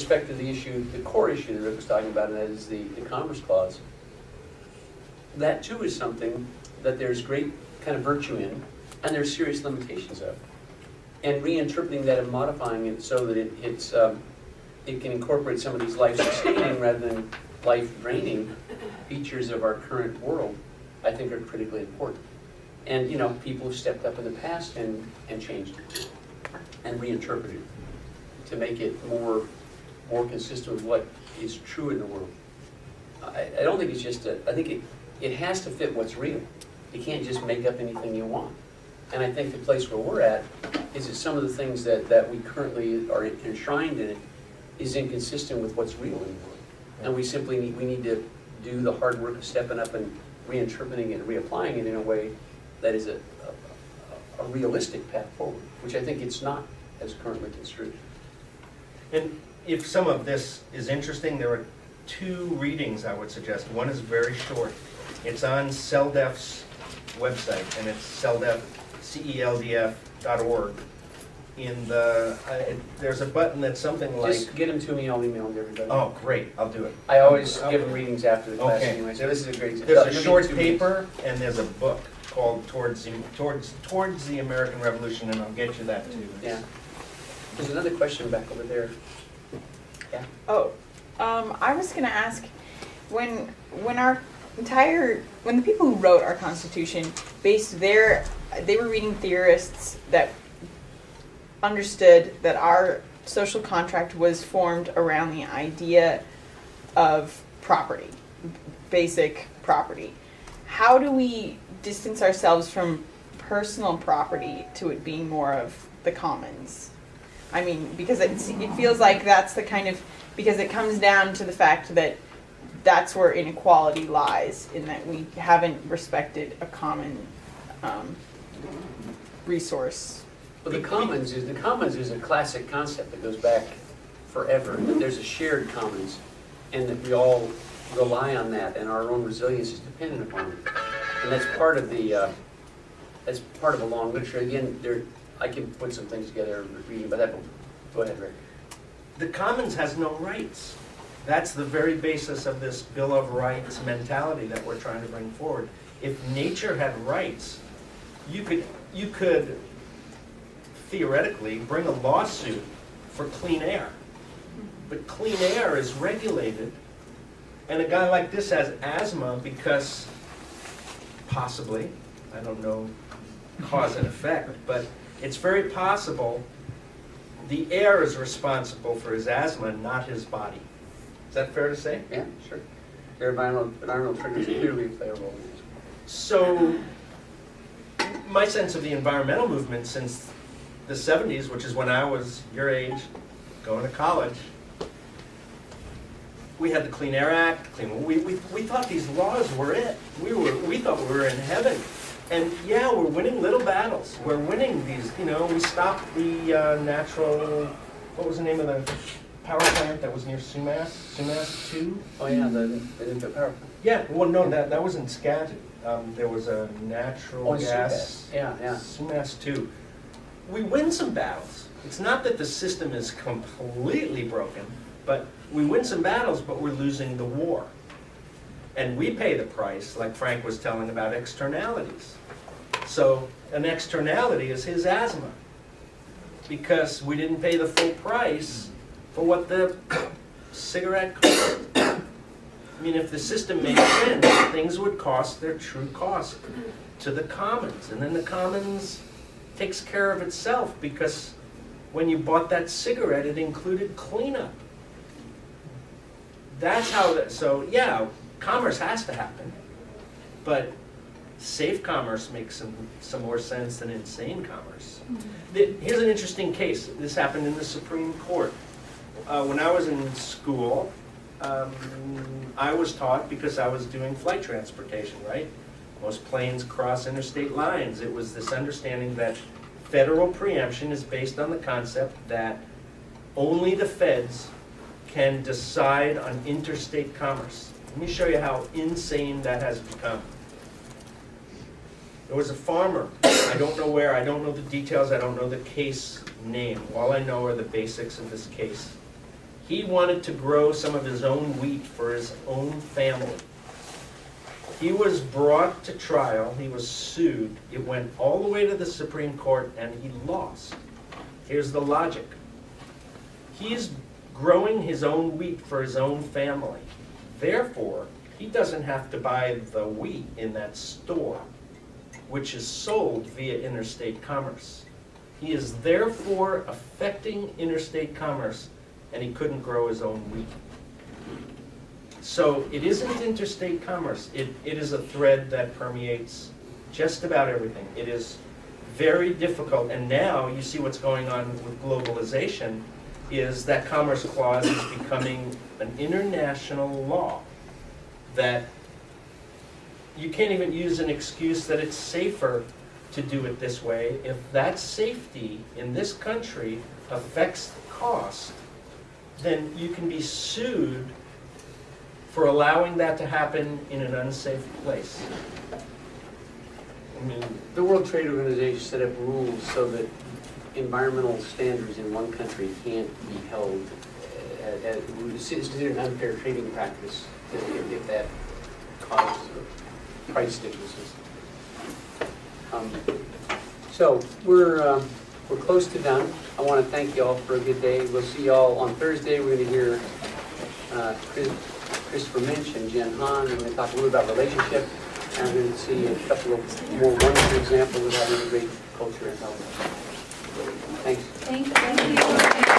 respect to the issue, the core issue that Rick was talking about, and that is the Commerce Clause, that too is something that there's great kind of virtue in, and there's serious limitations of. And reinterpreting that and modifying it so that it can incorporate some of these life-sustaining rather than life-draining features of our current world, I think are critically important. And you know, people have stepped up in the past and changed it and reinterpreted it to make it more consistent with what is true in the world. I don't think it's just I think it has to fit what's real. You can't just make up anything you want. And I think the place where we're at is that some of the things that we currently are enshrined in it is inconsistent with what's real in the world. And we simply need to do the hard work of stepping up and reinterpreting it and reapplying it in a way that is a realistic path forward, which I think it's not as currently construed. And if some of this is interesting, there are 2 readings I would suggest. One is very short. It's on CELDF's website, and it's CELDF, CELDF.org. There's a button that's something like... Just get them to me, I'll email them to everybody. Oh, great, I'll do it. I always give them readings after the class okay. anyway, so this is a great example. There's a short paper, and there's a book called Towards the American Revolution, and I'll get you that too. Yeah. There's another question back over there. Yeah. Oh, I was going to ask, when the people who wrote our Constitution they were reading theorists that understood that our social contract was formed around the idea of property, basic property. How do we distance ourselves from personal property to it being more of the commons? I mean, because it feels like that's the kind of, because it comes down to the fact that that's where inequality lies, in that we haven't respected a common resource. Well, the commons is a classic concept that goes back forever. That there's a shared commons, and that we all rely on that, and our own resilience is dependent upon it. And that's part of a long literature. Again, I can put some things together reading about that, but go ahead, Rick. The commons has no rights. That's the very basis of this Bill of Rights mentality that we're trying to bring forward. If nature had rights, you could theoretically bring a lawsuit for clean air. But clean air is regulated, and a guy like this has asthma because possibly, I don't know cause and effect, but it's very possible the air is responsible for his asthma, not his body. Is that fair to say? Yeah, sure. Their environmental triggers clearly play a role in this. So, my sense of the environmental movement since the 70s, which is when I was your age, going to college, we had the Clean Air Act. We thought these laws were it. We thought we were in heaven. And yeah, we're winning little battles. We're winning these, we stopped the natural, what was the name of the power plant that was near Sumas? Sumas 2? Oh yeah, the nuclear power plant. Yeah, well no, that was in Skagit. There was a natural gas. Yeah. Sumas 2. We win some battles. It's not that the system is completely broken, but we win some battles, but we're losing the war. And we pay the price, like Frank was telling about externalities. So an externality is his asthma, because we didn't pay the full price for what the cigarette cost. I mean, if the system made sense, things would cost their true cost to the commons. And then the commons takes care of itself, because when you bought that cigarette, it included cleanup. That's how so yeah, commerce has to happen, but safe commerce makes some more sense than insane commerce. Here's an interesting case. This happened in the Supreme Court. When I was in school, I was taught, because I was doing flight transportation, right? Most planes cross interstate lines. It was this understanding that federal preemption is based on the concept that only the feds can decide on interstate commerce. Let me show you how insane that has become. There was a farmer, I don't know where, I don't know the details, I don't know the case name. All I know are the basics of this case. He wanted to grow some of his own wheat for his own family. He was brought to trial, he was sued, it went all the way to the Supreme Court, and he lost. Here's the logic. He's growing his own wheat for his own family. Therefore, he doesn't have to buy the wheat in that store, which is sold via interstate commerce. He is therefore affecting interstate commerce, and he couldn't grow his own wheat. So it isn't interstate commerce. It is a thread that permeates just about everything. It is very difficult, and now you see what's going on with globalization, is that Commerce Clause is becoming an international law that you can't even use an excuse that it's safer to do it this way. If that safety in this country affects the cost, then you can be sued for allowing that to happen in an unsafe place. I mean, the World Trade Organization set up rules so that environmental standards in one country can't be held as considered an unfair trading practice if that causes price differences. So we're close to done. I want to thank you all for a good day. We'll see you all on Thursday. We're going to hear Christopher Minch and Jen Hahn. We're going to talk a little about relationship. And we're going to see a couple of more wonderful examples of having a great culture and health. Thanks. Thank you.